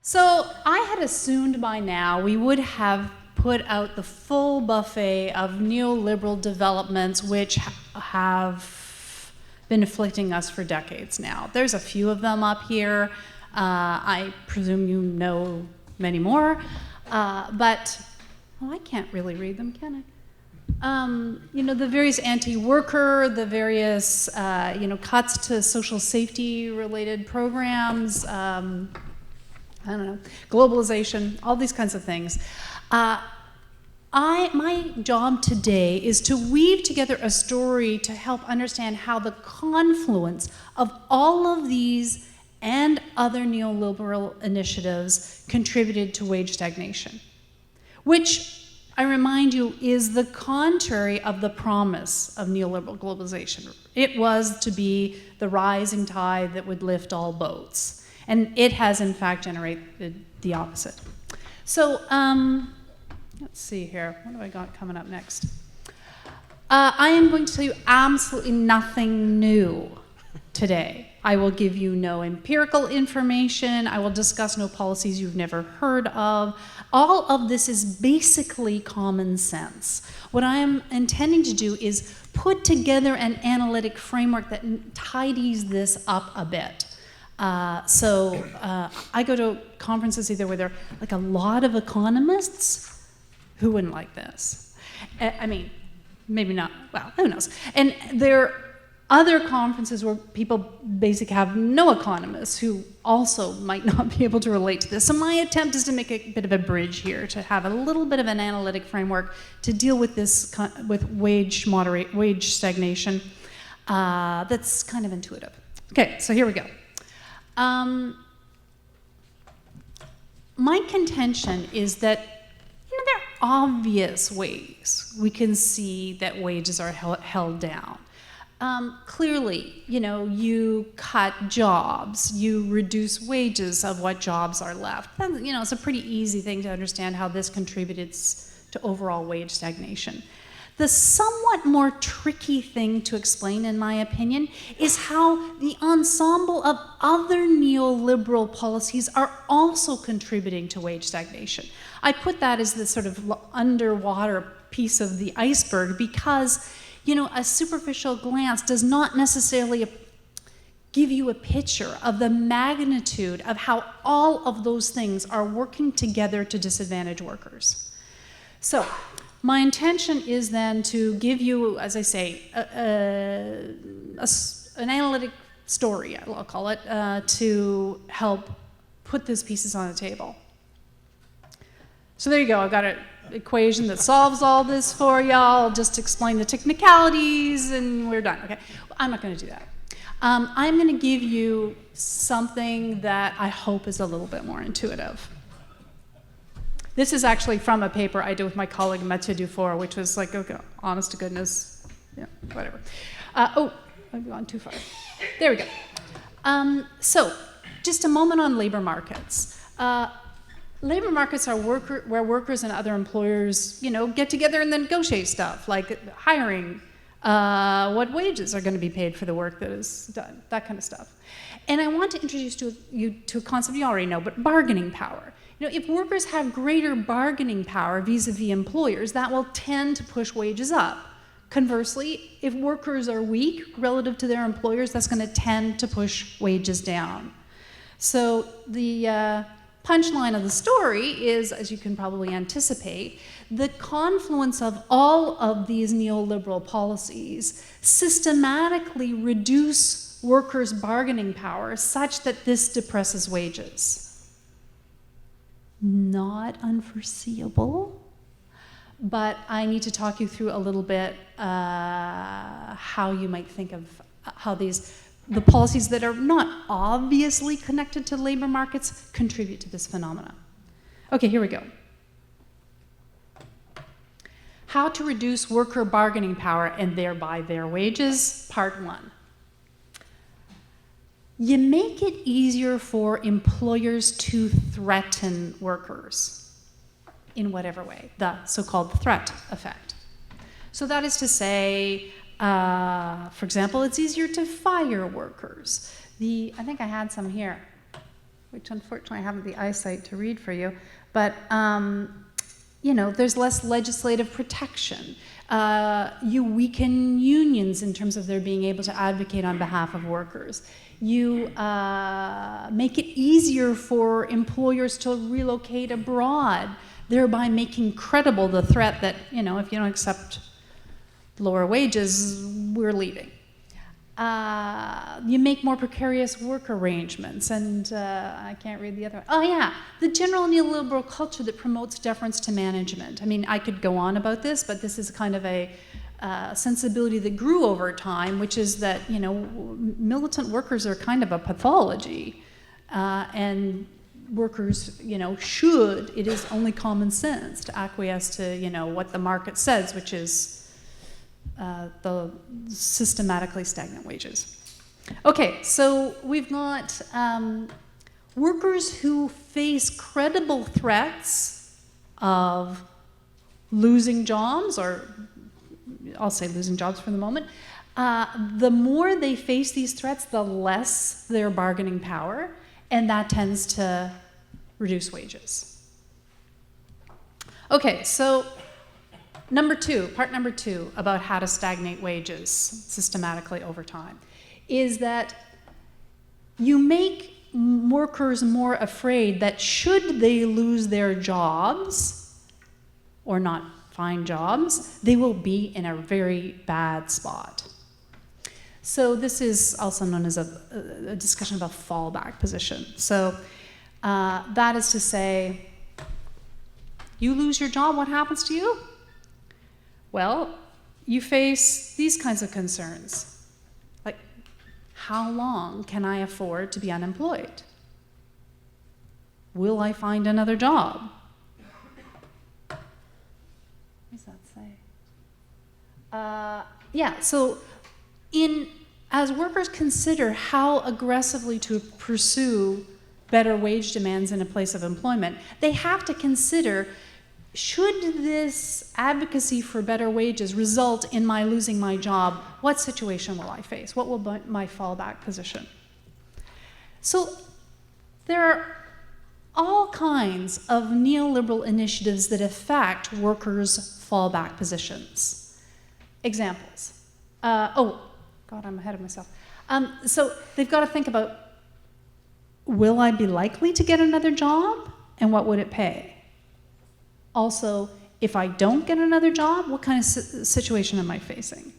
So I had assumed by now we would have put out the full buffet of neoliberal developments which have been afflicting us for decades now. There's a few of them up here. I presume you know many more, but I can't really read them, can I? You know, the various anti-worker, the various, cuts to social safety related programs, I don't know, globalization, all these kinds of things. My job today is to weave together a story to help understand how the confluence of all of these and other neoliberal initiatives contributed to wage stagnation, which, I remind you, is the contrary of the promise of neoliberal globalization. It was to be the rising tide that would lift all boats. And it has, in fact, generated the opposite. So, let's see here. What have I got coming up next? I am going to tell you absolutely nothing new today. I will give you no empirical information. I will discuss no policies you've never heard of. All of this is basically common sense. What I am intending to do is put together an analytic framework that tidies this up a bit. I go to conferences either where there are like a lot of economists who wouldn't like this. I mean, maybe not, well, who knows? And there are other conferences where people basically have no economists who also might not be able to relate to this. So my attempt is to make a bit of a bridge here, to have a little bit of an analytic framework to deal with this, with wage stagnation that's kind of intuitive. Okay, so here we go. My contention is that there are obvious ways we can see that wages are held down. Clearly, you cut jobs, you reduce wages of what jobs are left. It's a pretty easy thing to understand how this contributed to overall wage stagnation. The somewhat more tricky thing to explain, in my opinion, is how the ensemble of other neoliberal policies are also contributing to wage stagnation. I put that as the sort of underwater piece of the iceberg because, a superficial glance does not necessarily give you a picture of the magnitude of how all of those things are working together to disadvantage workers. So, my intention is then to give you, as I say, an analytic story, I'll call it, to help put these pieces on the table. So there you go, I've got an equation that solves all this for y'all. I'll just explain the technicalities and we're done. Okay, well, I'm not going to do that. I'm going to give you something that I hope is a little bit more intuitive. This is actually from a paper I did with my colleague Mathieu Dufour, which was like, okay, honest to goodness, yeah, whatever. I've gone too far. There we go. So, just a moment on labor markets. Labor markets are where workers and other employers, get together and then negotiate stuff, like hiring, what wages are going to be paid for the work that is done, that kind of stuff. And I want to introduce you to a concept you already know, but bargaining power. If workers have greater bargaining power vis-a-vis employers, that will tend to push wages up. Conversely, if workers are weak relative to their employers, that's going to tend to push wages down. So the punchline of the story is, as you can probably anticipate, the confluence of all of these neoliberal policies systematically reduce workers' bargaining power such that this depresses wages. Not unforeseeable, but I need to talk you through a little bit how you might think of how the policies that are not obviously connected to labor markets contribute to this phenomenon. Okay, here we go. How to reduce worker bargaining power and thereby their wages, part 1. You make it easier for employers to threaten workers in whatever way, the so-called threat effect. So that is to say, for example, it's easier to fire workers. I think I had some here. which unfortunately I haven't the eyesight to read for you, but you know, there's less legislative protection. You weaken unions in terms of their being able to advocate on behalf of workers. You make it easier for employers to relocate abroad, thereby making credible the threat that, you know, if you don't accept lower wages, we're leaving. You make more precarious work arrangements, and I can't read the other one. Oh yeah, the general neoliberal culture that promotes deference to management. I mean, I could go on about this, but this is kind of a sensibility that grew over time, which is that, you know, militant workers are kind of a pathology, and workers, you know, it is only common sense to acquiesce to, you know, what the market says, which is the systematically stagnant wages. Okay, so we've got workers who face credible threats of losing jobs, or I'll say losing jobs for the moment. The more they face these threats, the less their bargaining power, and that tends to reduce wages. Okay, so part number two about how to stagnate wages systematically over time is that you make workers more afraid that should they lose their jobs or not find jobs, they will be in a very bad spot. So this is also known as a discussion about fallback position. So that is to say, you lose your job, what happens to you? Well, you face these kinds of concerns, like, how long can I afford to be unemployed? Will I find another job? What does that say? Yeah, so as workers consider how aggressively to pursue better wage demands in a place of employment, they have to consider, should this advocacy for better wages result in my losing my job, what situation will I face? What will be my fallback position? So there are all kinds of neoliberal initiatives that affect workers' fallback positions. Examples. Oh, God, I'm ahead of myself. So they've got to think about, will I be likely to get another job, and what would it pay? Also, if I don't get another job, what kind of situation am I facing?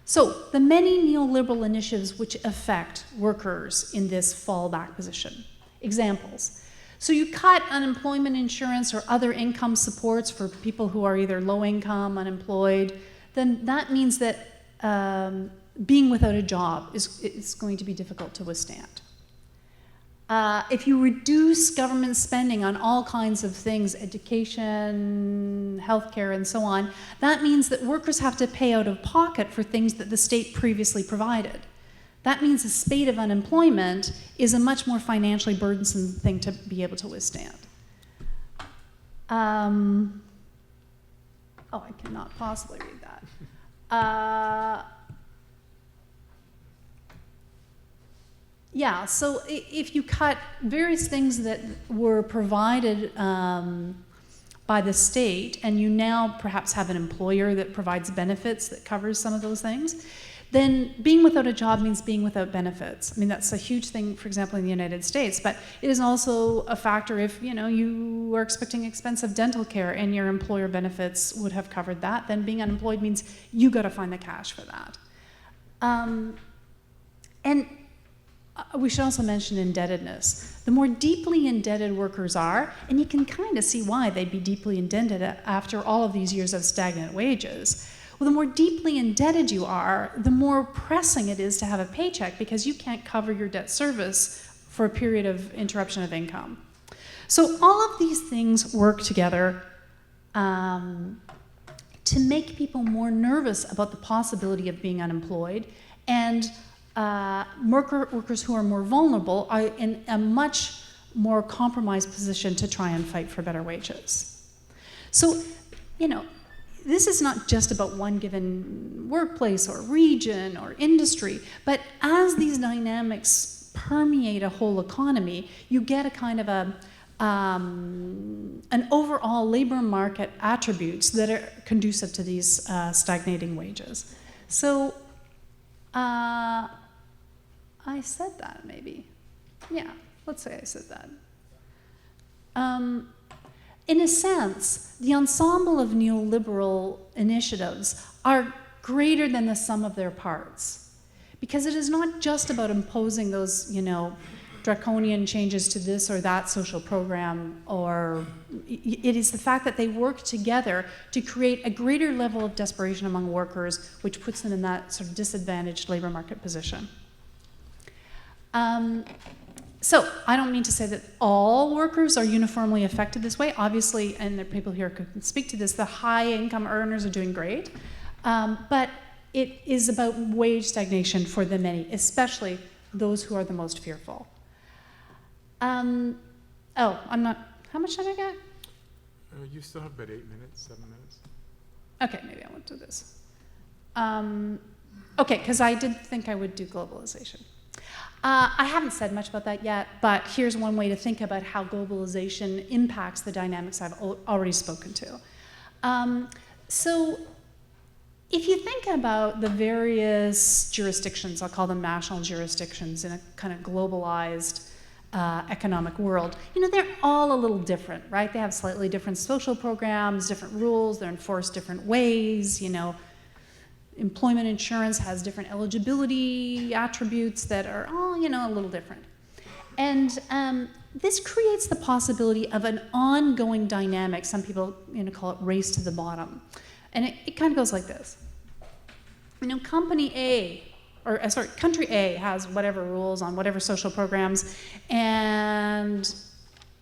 So, the many neoliberal initiatives which affect workers in this fallback position. Examples. So you cut unemployment insurance or other income supports for people who are either low income, unemployed, then that means that being without a job is going to be difficult to withstand. If you reduce government spending on all kinds of things, education, healthcare, and so on, that means that workers have to pay out of pocket for things that the state previously provided. That means a spate of unemployment is a much more financially burdensome thing to be able to withstand. Oh, I cannot possibly read that. Yeah, so if you cut various things that were provided by the state, and you now perhaps have an employer that provides benefits that covers some of those things, then being without a job means being without benefits. I mean, that's a huge thing, for example, in the United States, but it is also a factor if, you know, you are expecting expensive dental care and your employer benefits would have covered that, then being unemployed means you got to find the cash for that. And we should also mention indebtedness. The more deeply indebted workers are, and you can kind of see why they'd be deeply indebted after all of these years of stagnant wages. Well, the more deeply indebted you are, the more pressing it is to have a paycheck because you can't cover your debt service for a period of interruption of income. So all of these things work together to make people more nervous about the possibility of being unemployed, and workers who are more vulnerable are in a much more compromised position to try and fight for better wages. So, you know, this is not just about one given workplace or region or industry, but as these dynamics permeate a whole economy, you get a kind of an overall labor market attributes that are conducive to these stagnating wages. So I said that maybe. Yeah, let's say I said that. In a sense, the ensemble of neoliberal initiatives are greater than the sum of their parts, because it is not just about imposing those, draconian changes to this or that social program, or it is the fact that they work together to create a greater level of desperation among workers, which puts them in that sort of disadvantaged labor market position. So I don't mean to say that all workers are uniformly affected this way. Obviously, and there are people here who can speak to this, the high income earners are doing great. But it is about wage stagnation for the many, especially those who are the most fearful. I'm not, how much did I get? You still have about 8 minutes, 7 minutes. Okay, maybe I won't do this. Okay, because I did think I would do globalization. I haven't said much about that yet, but here's one way to think about how globalization impacts the dynamics I've already spoken to. So if you think about the various jurisdictions, I'll call them national jurisdictions in a kind of globalized economic world, they're all a little different, right? They have slightly different social programs, different rules, they're enforced different ways, employment insurance has different eligibility attributes that are all, a little different. And this creates the possibility of an ongoing dynamic. Some people, call it race to the bottom. And it kind of goes like this. Country A has whatever rules on whatever social programs, and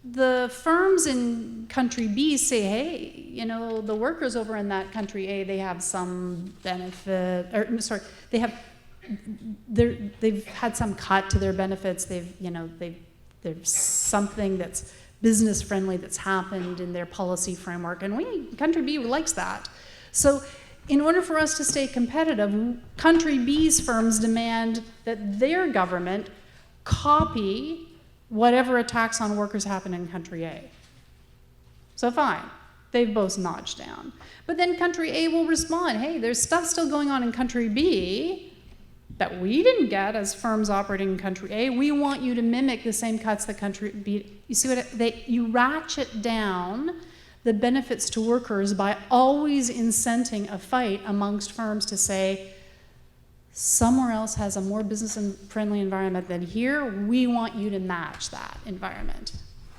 the firms in country B say, hey, the workers over in that country A, they have some benefit, they've had some cut to their benefits. There's something that's business friendly that's happened in their policy framework, and country B likes that. So in order for us to stay competitive, country B's firms demand that their government copy whatever attacks on workers happen in country A. So fine, they've both notched down. But then country A will respond, hey, there's stuff still going on in country B that we didn't get as firms operating in country A. We want you to mimic the same cuts that country B. You see what you ratchet down the benefits to workers by always incenting a fight amongst firms to say, somewhere else has a more business-friendly environment than here, we want you to match that environment.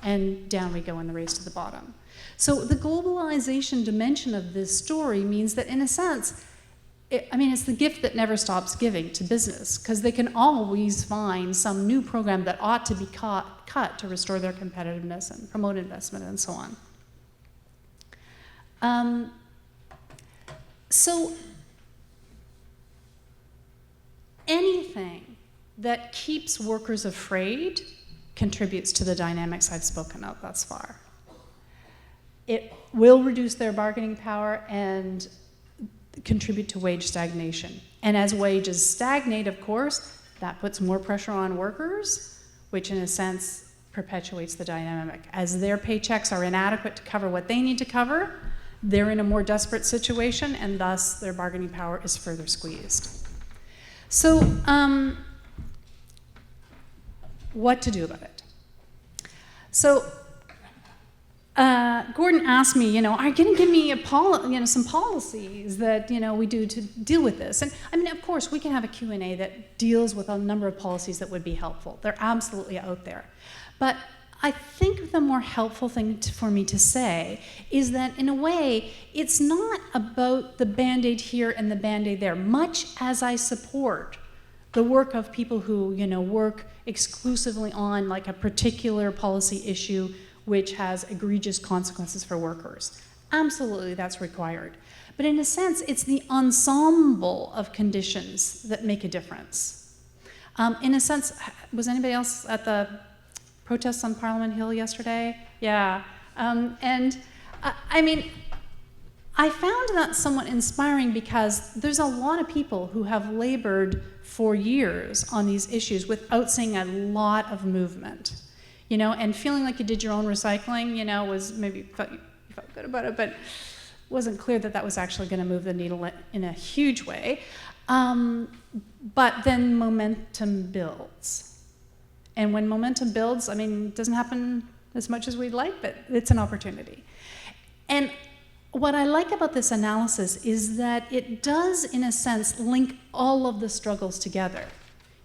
And down we go in the race to the bottom. So the globalization dimension of this story means that, in a sense, it's the gift that never stops giving to business, because they can always find some new program that ought to be cut to restore their competitiveness and promote investment and so on. So anything that keeps workers afraid contributes to the dynamics I've spoken of thus far. It will reduce their bargaining power and contribute to wage stagnation. And as wages stagnate, of course, that puts more pressure on workers, which in a sense perpetuates the dynamic. As their paychecks are inadequate to cover what they need to cover, they're in a more desperate situation, and thus their bargaining power is further squeezed. So, what to do about it? So, Gordon asked me, are you going to give me some policies that we do to deal with this? And of course, we can have a Q&A that deals with a number of policies that would be helpful. They're absolutely out there, but I think the more helpful thing for me to say is that, in a way, it's not about the Band-Aid here and the Band-Aid there, much as I support the work of people who, work exclusively on like a particular policy issue which has egregious consequences for workers. Absolutely, that's required. But in a sense, it's the ensemble of conditions that make a difference. In a sense, was anybody else at the protests on Parliament Hill yesterday? Yeah. I I found that somewhat inspiring because there's a lot of people who have labored for years on these issues without seeing a lot of movement, you know, and feeling like you did your own recycling, you know, was maybe you felt good about it, but wasn't clear that that was actually going to move the needle in a huge way. But then momentum builds. And when momentum builds, I mean, it doesn't happen as much as we'd like, but it's an opportunity. And what I like about this analysis is that it does, in a sense, link all of the struggles together.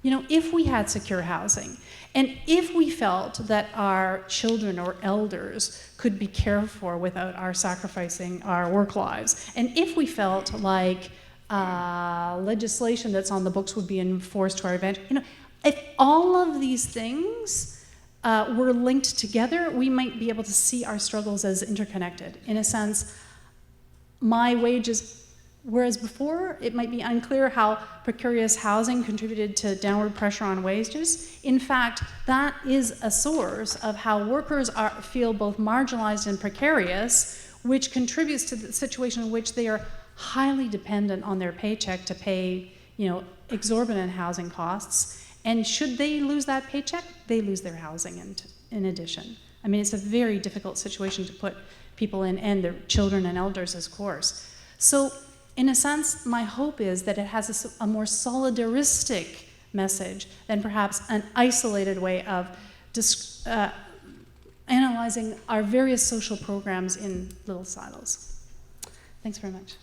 You know, if we had secure housing, and if we felt that our children or elders could be cared for without our sacrificing our work lives, and if we felt like legislation that's on the books would be enforced to our advantage, you know, if all of these things were linked together, we might be able to see our struggles as interconnected. In a sense, my wages, whereas before it might be unclear how precarious housing contributed to downward pressure on wages, in fact, that is a source of how workers feel both marginalized and precarious, which contributes to the situation in which they are highly dependent on their paycheck to pay, you know, exorbitant housing costs. And should they lose that paycheck, they lose their housing in addition. I mean, it's a very difficult situation to put people in, and their children and elders, of course. So, in a sense, my hope is that it has a more solidaristic message than perhaps an isolated way of analyzing our various social programs in little silos. Thanks very much.